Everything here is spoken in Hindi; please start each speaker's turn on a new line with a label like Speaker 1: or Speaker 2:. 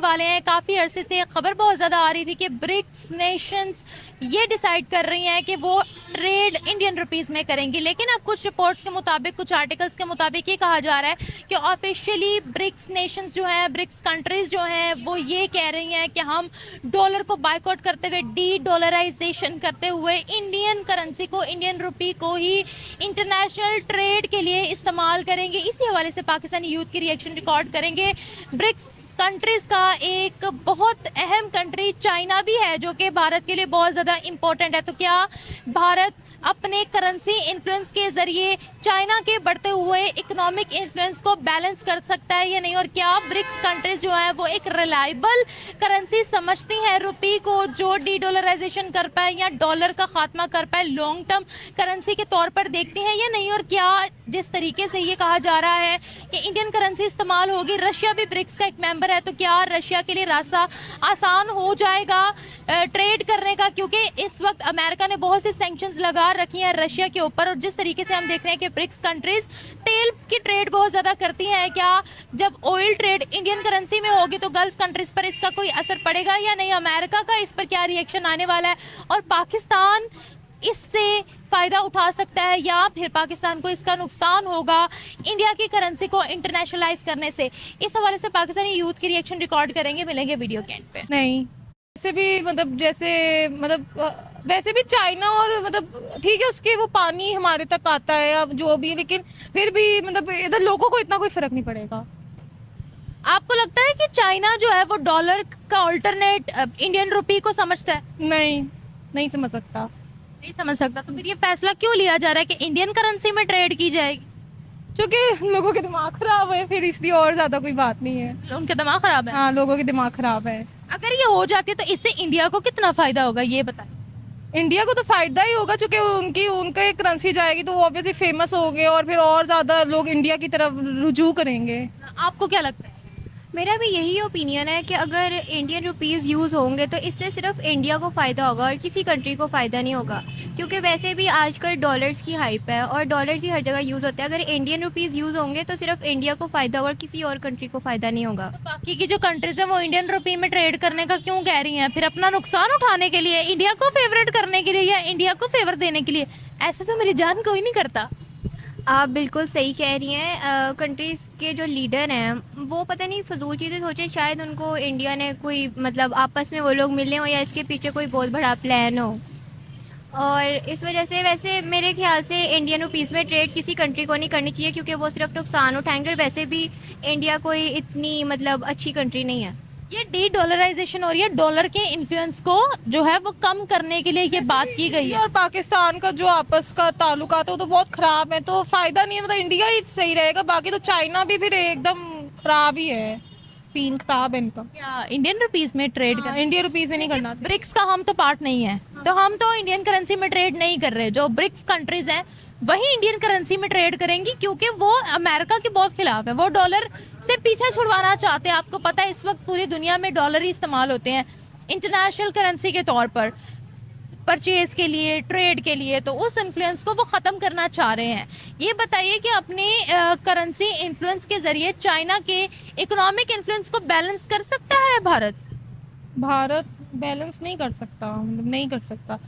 Speaker 1: वाले हैं। काफ़ी अरसे से खबर बहुत ज़्यादा आ रही थी कि ब्रिक्स नेशंस ये डिसाइड कर रही हैं कि वो ट्रेड इंडियन रुपीज़ में करेंगी, लेकिन अब कुछ रिपोर्ट्स के मुताबिक, कुछ आर्टिकल्स के मुताबिक ये कहा जा रहा है कि ऑफिशियली ब्रिक्स नेशंस जो हैं, ब्रिक्स कंट्रीज़ जो हैं, वो ये कह रही हैं कि हम डॉलर को बायकॉट करते हुए, डी डॉलराइजेशन करते हुए इंडियन करेंसी को, इंडियन रुपी को ही इंटरनेशनल ट्रेड के लिए इस्तेमाल करेंगे। इसी हवाले से पाकिस्तानी यूथ की रिएक्शन रिकॉर्ड करेंगे। ब्रिक्स कंट्रीज का एक बहुत अहम कंट्री चाइना भी है, जो कि भारत के लिए बहुत ज़्यादा इम्पोर्टेंट है। तो क्या भारत अपने करेंसी इन्फ्लुएंस के ज़रिए चाइना के बढ़ते हुए इकोनॉमिक इन्फ्लुएंस को बैलेंस कर सकता है या नहीं? और क्या ब्रिक्स कंट्रीज जो है वो एक रिलायबल करेंसी समझती हैं रुपी को, जो डी डॉलराइजेशन कर पाए या डॉलर का खात्मा कर पाए, लॉन्ग टर्म करेंसी के तौर पर देखती हैं या नहीं? और क्या जिस तरीके से ये कहा जा रहा है कि इंडियन करेंसी इस्तेमाल होगी, रशिया भी ब्रिक्स का एक मेंबर है, तो क्या रशिया के लिए रास्ता आसान हो जाएगा ट्रेड करने का? क्योंकि इस वक्त अमेरिका ने बहुत सी सैंक्शंस लगा रखी हैं रशिया के ऊपर, और जिस तरीके से हम देख रहे हैं कि ब्रिक्स कंट्रीज तेल की ट्रेड बहुत ज़्यादा करती हैं, क्या जब ऑयल ट्रेड इंडियन करेंसी में होगी तो गल्फ कंट्रीज पर इसका कोई असर पड़ेगा या नहीं? अमेरिका का इस पर क्या रिएक्शन आने वाला है, और पाकिस्तान इससे फ़ायदा उठा सकता है या फिर पाकिस्तान को इसका नुकसान होगा इंडिया की करेंसी को इंटरनेशनलाइज करने से? इस हवाले से पाकिस्तानी यूथ की रिएक्शन रिकॉर्ड करेंगे, मिलेंगे वीडियो के एंड पे।
Speaker 2: नहीं, वैसे भी वैसे भी चाइना और ठीक है, उसके वो पानी हमारे तक आता है अब जो भी, लेकिन फिर भी इधर लोगों को इतना कोई फर्क नहीं पड़ेगा।
Speaker 1: आपको लगता है कि चाइना जो है वो डॉलर का ऑल्टरनेट इंडियन रुपी को समझता है?
Speaker 2: नहीं, नहीं समझ सकता।
Speaker 1: नहीं समझ सकता। तो फिर ये फैसला क्यों लिया जा रहा है कि इंडियन करेंसी में ट्रेड की जाएगी?
Speaker 2: क्योंकि लोगों के दिमाग खराब है, फिर इसलिए, और ज्यादा कोई बात नहीं है।
Speaker 1: उनके दिमाग खराब है।
Speaker 2: हाँ, लोगों के दिमाग खराब है।
Speaker 1: अगर ये हो जाती है तो इससे इंडिया को कितना फायदा होगा, ये बताएं।
Speaker 2: इंडिया को तो फायदा ही होगा, क्योंकि उनका एक करेंसी जाएगी तो वो ऑब्वियसली फेमस हो गए, और फिर और ज्यादा लोग इंडिया की तरफ रुजू करेंगे।
Speaker 1: आपको क्या लगता है?
Speaker 3: मेरा भी यही ओपिनियन है कि अगर इंडियन रुपीज़ यूज़ होंगे तो इससे सिर्फ इंडिया को फ़ायदा होगा और किसी कंट्री को फ़ायदा नहीं होगा, क्योंकि वैसे भी आजकल डॉलर्स की हाइप है और डॉलर्स ही हर जगह यूज़ होते हैं। अगर इंडियन रुपीज़ यूज़ होंगे तो सिर्फ इंडिया को फ़ायदा होगा और किसी और कंट्री को फ़ायदा नहीं होगा।
Speaker 1: तो बाकी की जो कंट्रीज है वो इंडियन रुपी में ट्रेड करने का क्यों कह रही हैं? फिर अपना नुकसान उठाने के लिए, इंडिया को फेवरेट करने के लिए, या इंडिया को फेवर देने के लिए? ऐसा तो मेरी जान कोई नहीं करता।
Speaker 3: आप बिल्कुल सही कह रही हैं। कंट्रीज़ के जो लीडर हैं वो पता नहीं फजूल चीज़ें सोचें, शायद उनको इंडिया ने कोई आपस में वो लोग मिले हों या इसके पीछे कोई बहुत बड़ा प्लान हो, और इस वजह से वैसे मेरे ख्याल से इंडियन रुपीज़ में ट्रेड किसी कंट्री को नहीं करनी चाहिए, क्योंकि वो सिर्फ नुकसान उठाएंगे, और वैसे भी इंडिया कोई इतनी अच्छी कंट्री नहीं है।
Speaker 1: ये डी डॉलराइजेशन और ये डॉलर के इन्फ्लुएंस को जो है वो कम करने के लिए ये बात की गई है।
Speaker 2: और पाकिस्तान का जो आपस का ताल्लुकात है वो तो बहुत खराब है, तो फायदा नहीं है, इंडिया ही सही रहेगा। बाकी तो चाइना भी फिर एकदम खराब ही है, सीन खराब है इनका।
Speaker 1: क्या इंडियन रुपीस में ट्रेड कर?
Speaker 2: इंडिया रुपीज में नहीं करना।
Speaker 1: ब्रिक्स का हम तो पार्ट नहीं है, तो हम तो इंडियन करेंसी में ट्रेड नहीं कर रहे। जो ब्रिक्स कंट्रीज हैं वही इंडियन करेंसी में ट्रेड करेंगी, क्योंकि वो अमेरिका के बहुत खिलाफ है, वो डॉलर से पीछा छुड़वाना चाहते हैं। आपको पता है इस वक्त पूरी दुनिया में डॉलर ही इस्तेमाल होते हैं इंटरनेशनल करेंसी के तौर पर, परचेज के लिए, ट्रेड के लिए, तो उस इन्फ्लुएंस को वो ख़त्म करना चाह रहे हैं। ये बताइए कि अपने करेंसी इन्फ्लुएंस के ज़रिए चाइना के इकोनॉमिक इन्फ्लुएंस को बैलेंस कर सकता है भारत?
Speaker 2: भारत बैलेंस नहीं कर सकता, नहीं कर सकता।